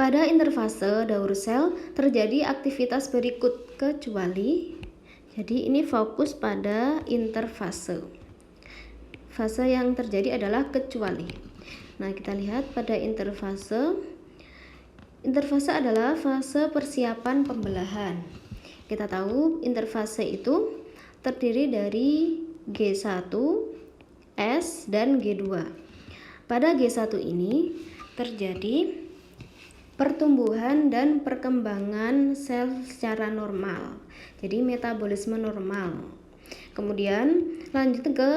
Pada interfase daur sel terjadi aktivitas berikut kecuali. Jadi ini fokus pada interfase. Fase yang terjadi adalah kecuali. Nah, kita lihat pada interfase. Interfase adalah fase persiapan pembelahan. Kita tahu interfase itu terdiri dari G1, S, dan G2. Pada G1 ini terjadi pertumbuhan dan perkembangan sel secara normal. Jadi metabolisme normal. Kemudian lanjut ke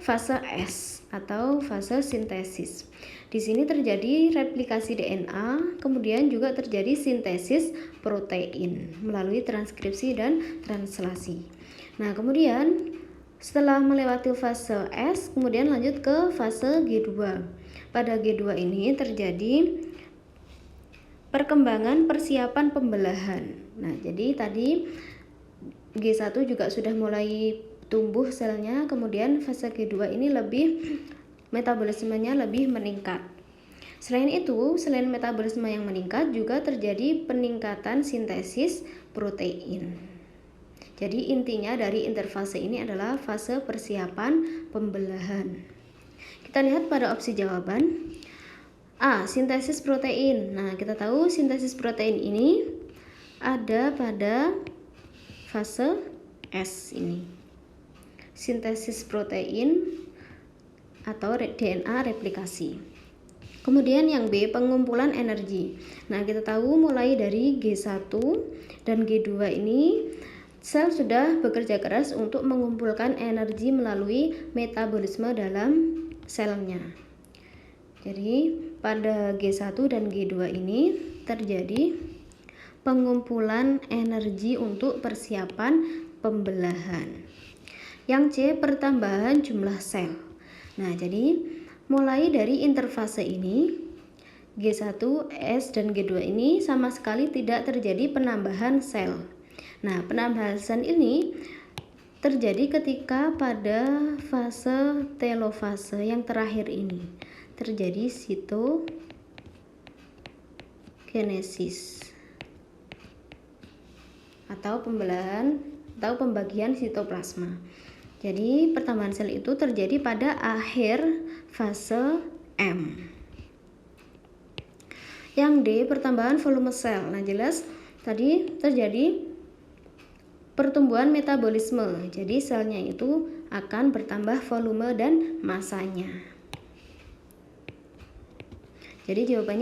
fase S atau fase sintesis. Di sini terjadi replikasi DNA, kemudian juga terjadi sintesis protein melalui transkripsi dan translasi. Nah, kemudian setelah melewati fase S, kemudian lanjut ke fase G2. Pada G2 ini terjadi perkembangan persiapan pembelahan. Nah, jadi tadi G1 juga sudah mulai tumbuh selnya, kemudian fase G2 ini metabolismenya lebih meningkat. Selain itu, selain metabolisme yang meningkat, juga terjadi peningkatan sintesis protein. Jadi intinya dari interfase ini adalah fase persiapan pembelahan. Kita lihat pada opsi jawaban. A. Sintesis protein. Nah, kita tahu sintesis protein ini ada pada fase S ini. Sintesis protein atau DNA replikasi. Kemudian yang B, pengumpulan energi. Nah, kita tahu mulai dari G1 dan G2 ini sel sudah bekerja keras untuk mengumpulkan energi melalui metabolisme dalam selnya. Jadi pada G1 dan G2 ini terjadi pengumpulan energi untuk persiapan pembelahan. Yang C, pertambahan jumlah sel. Nah, jadi mulai dari interfase ini G1, S, dan G2 ini sama sekali tidak terjadi penambahan sel. Nah, penambahan sel ini terjadi ketika pada fase telofase yang terakhir ini terjadi sitogenesis atau pembagian sitoplasma. Jadi pertambahan sel itu terjadi pada akhir fase M. Yang D, pertambahan volume sel. Nah, jelas tadi terjadi pertumbuhan metabolisme. Jadi selnya itu akan bertambah volume dan masanya. Jadi jawabannya